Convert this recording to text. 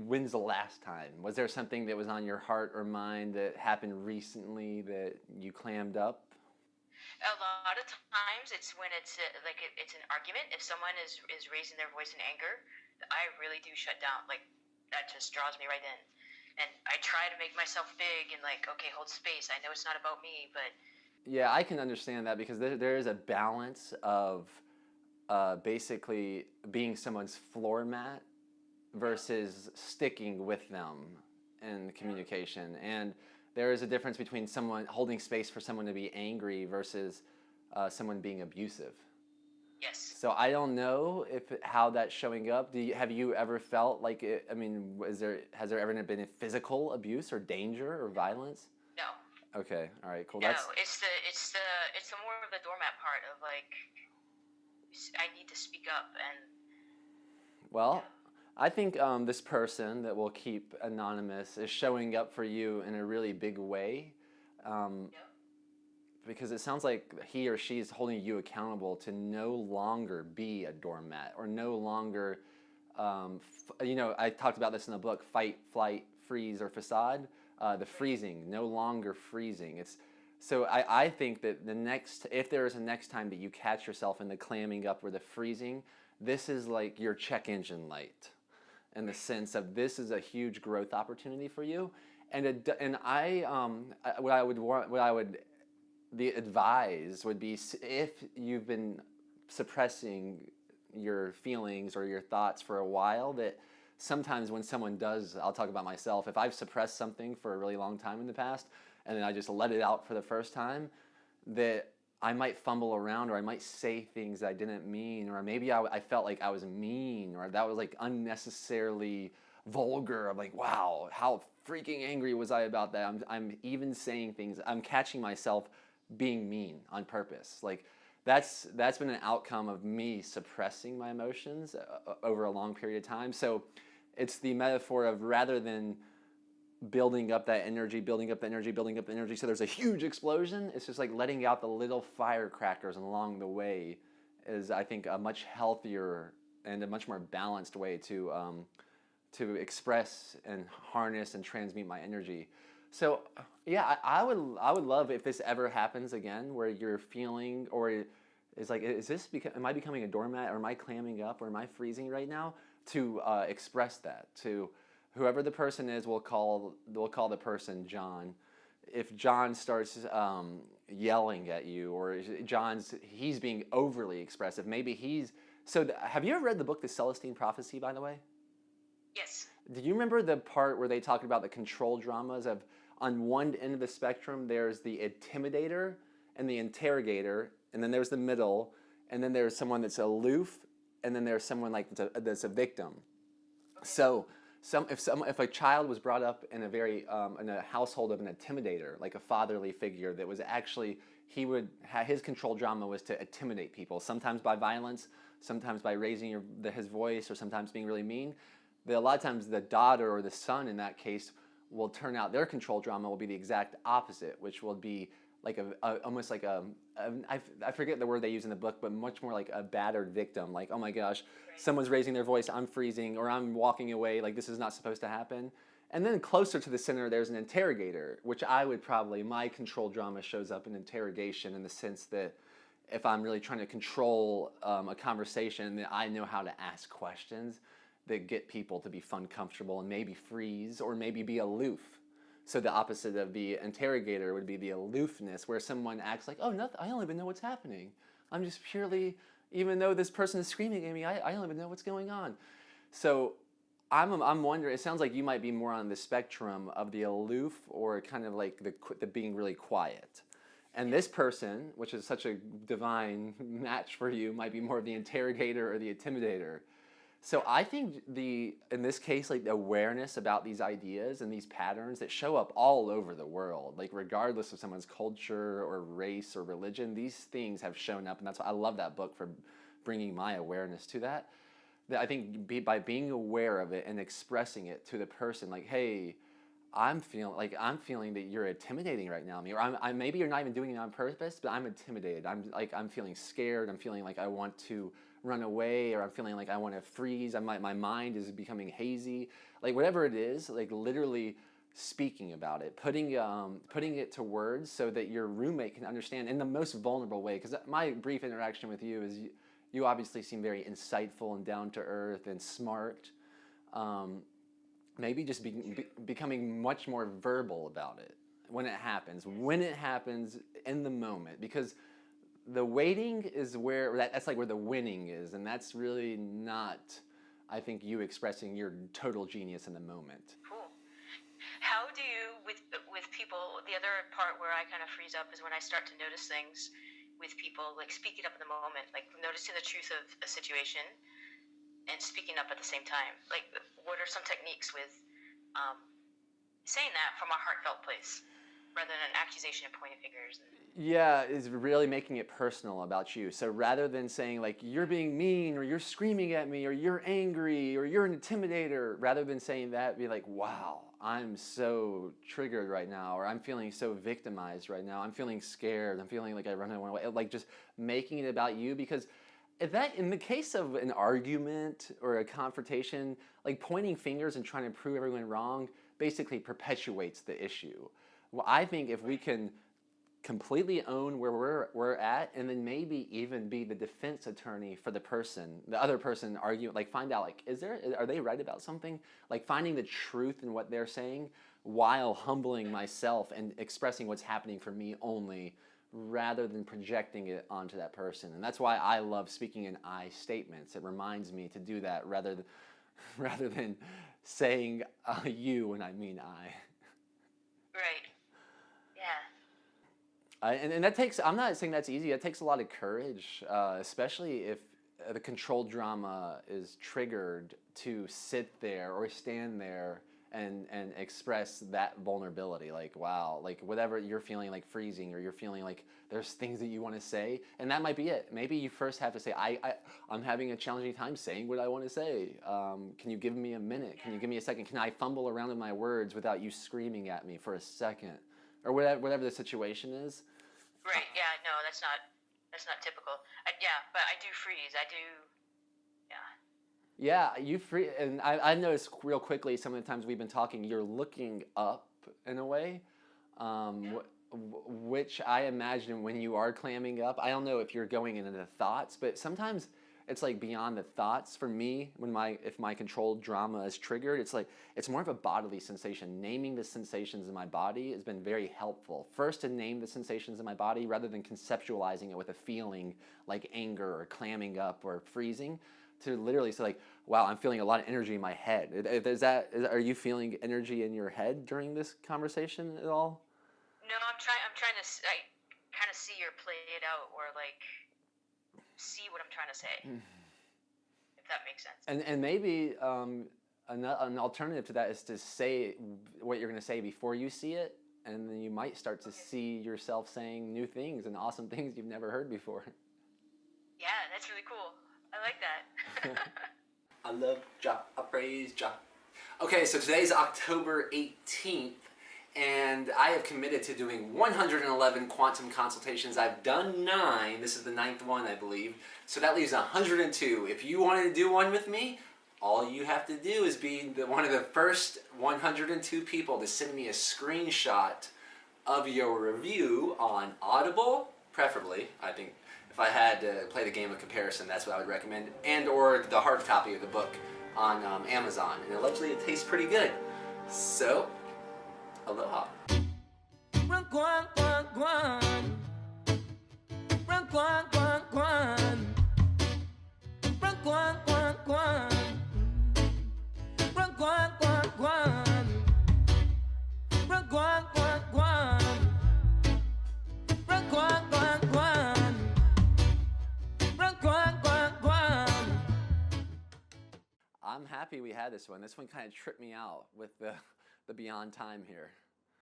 when's the last time? Was there something that was on your heart or mind that happened recently that you clammed up? A lot of times it's when it's an argument. If someone is raising their voice in anger, I really do shut down. Like that just draws me right in. And I try to make myself big and like, okay, hold space. I know it's not about me, but Yeah, I can understand that because there is a balance of basically being someone's floor mat yeah, versus sticking with them in yeah, communication. And there is a difference between someone holding space for someone to be angry versus someone being abusive. yes. So I don't know if how that's showing up. Have you ever felt like it? I mean, has there ever been a physical abuse or danger or No, violence? no, Okay, all right, cool. no. That's It's the more of the doormat part of like I need to speak up and well, yeah, I think this person that will keep anonymous is showing up for you in a really big way. Um, yeah, because it sounds like he or she is holding you accountable to no longer be a doormat or no longer, I talked about this in the book, fight, flight, freeze, or facade. The right, freezing, no longer freezing. I think that if there is a next time that you catch yourself in the clamming up or the freezing, this is like your check engine light in the right, sense of this is a huge growth opportunity for you. And what I would the advise would be if you've been suppressing your feelings or your thoughts for a while, that sometimes when someone does, I'll talk about myself, if I've suppressed something for a really long time in the past and then I just let it out for the first time, that I might fumble around or I might say things I didn't mean, or maybe I felt like I was mean or that was like unnecessarily vulgar. I'm like, wow, how freaking angry was I about that? I'm even saying things, I'm catching myself being mean on purpose. Like that's been an outcome of me suppressing my emotions over a long period of time. So it's the metaphor of rather than building up that energy, building up the energy, building up the energy. So there's a huge explosion. It's just like letting out the little firecrackers along the way is, I think, a much healthier and a much more balanced way to express and harness and transmute my energy. So yeah, I would love if this ever happens again, where you're feeling or is like, am I becoming a doormat or am I clamming up or am I freezing right now? To express that to whoever the person is, we'll call the person John. If John starts yelling at you, or he's being overly expressive, maybe he's have you ever read the book The Celestine Prophecy, by the way? yes, Do you remember the part where they talk about the control dramas of on one end of the spectrum there's the intimidator and the interrogator, and then there's the middle, and then there's someone that's aloof, and then there's someone like that's a victim. okay, So if a child was brought up in in a household of an intimidator, like a fatherly figure that was actually his control drama was to intimidate people, sometimes by violence, sometimes by raising his voice, or sometimes being really mean. A lot of times the daughter or the son in that case will turn out their control drama will be the exact opposite, which will be like almost like I forget the word they use in the book, but much more like a battered victim. Like, oh my gosh, right, someone's raising their voice, I'm freezing, or I'm walking away, like this is not supposed to happen. And then closer to the center, there's an interrogator, which my control drama shows up in interrogation in the sense that if I'm really trying to control a conversation, then I know how to ask questions that get people to be fun, comfortable, and maybe freeze or maybe be aloof. So the opposite of the interrogator would be the aloofness, where someone acts like, oh, nothing, I don't even know what's happening. I'm just purely, even though this person is screaming at me, I don't even know what's going on. So I'm wondering, it sounds like you might be more on the spectrum of the aloof or kind of like the being really quiet. And yeah, this person, which is such a divine match for you, might be more of the interrogator or the intimidator. So yeah, I think in this case, like the awareness about these ideas and these patterns that show up all over the world, like regardless of someone's culture or race or religion, these things have shown up, and that's why I love that book for bringing my awareness to that. That I think by being aware of it and expressing it to the person, like, hey, I'm feeling that you're intimidating right now, me, or maybe you're not even doing it on purpose, but I'm intimidated. I'm feeling scared. I'm feeling like I want to run away, or I'm feeling like I want to freeze. My mind is becoming hazy. Like whatever it is, like literally speaking about it, putting it to words so that your roommate can understand in the most vulnerable way. Because my brief interaction with you is you obviously seem very insightful and down to earth and smart. Maybe just becoming much more verbal about it when it happens in the moment, because the waiting is where that's like where the winning is, and that's really not, I think, you expressing your total genius in the moment. Cool. How do you, with people, the other part where I kind of freeze up is when I start to notice things with people, like speaking up in the moment, like noticing the truth of a situation and speaking up at the same time. Like, what are some techniques with saying that from a heartfelt place rather than an accusation and pointing fingers? Yeah, is really making it personal about you. So rather than saying like you're being mean or you're screaming at me or you're angry or you're an intimidator, rather than saying that, be like, wow, I'm so triggered right now, or I'm feeling so victimized right now. I'm feeling scared. I'm feeling like I run away. Like just making it about you, because if that, in the case of an argument or a confrontation, like pointing fingers and trying to prove everyone wrong basically perpetuates the issue. Well, I think if we can completely own where we're at, and then maybe even be the defense attorney for the other person arguing, like find out like, are they right about something? Like finding the truth in what they're saying while humbling myself and expressing what's happening for me only, rather than projecting it onto that person. And that's why I love speaking in I statements. It reminds me to do that rather than saying you when I mean I. Right. Yeah. And that takes, I'm not saying that's easy, it takes a lot of courage, especially if the control drama is triggered, to sit there or stand there and express that vulnerability. Like, wow, like whatever you're feeling, like freezing, or you're feeling like there's things that you want to say, and that might be it. Maybe you first have to say, I'm having a challenging time saying what I want to say. Can you give me a minute? Can you give me a second? Can I fumble around in my words without you screaming at me for a second? Or whatever the situation is. Right. Yeah. No, that's not typical. But I do freeze. I do. Yeah. Yeah, you free, and I noticed real quickly some of the times we've been talking, you're looking up in a way, which I imagine when you are clamming up, I don't know if you're going into the thoughts, but sometimes it's like beyond the thoughts for me. If my controlled drama is triggered, it's more of a bodily sensation. Naming the sensations in my body has been very helpful. First, to name the sensations in my body rather than conceptualizing it with a feeling like anger or clamming up or freezing. To literally say like, wow, I'm feeling a lot of energy in my head. Are you feeling energy in your head during this conversation at all? No, I'm trying to kind of see or play it out, or like see what I'm trying to say, if that makes sense. And maybe an alternative to that is to say what you're going to say before you see it, and then you might start to see yourself saying new things and awesome things you've never heard before. Yeah, that's really cool. I like that. I love Ja. I praise Ja. Okay, so today's October 18th, and I have committed to doing 111 quantum consultations. I've done 9. This is the 9th one, I believe. So that leaves 102. If you wanted to do one with me, all you have to do is be one of the first 102 people to send me a screenshot of your review on Audible, preferably, I think. If I had to play the game of comparison, that's what I would recommend. And or the hard copy of the book on Amazon. And allegedly it tastes pretty good. So, aloha. Run, guan, guan, guan. Run, guan, guan, guan. Run, guan, guan, guan. Run, guan, guan, guan. Run, guan, guan, guan. Run, guan, guan, guan. I'm happy we had this one. This one kind of tripped me out with the beyond time here.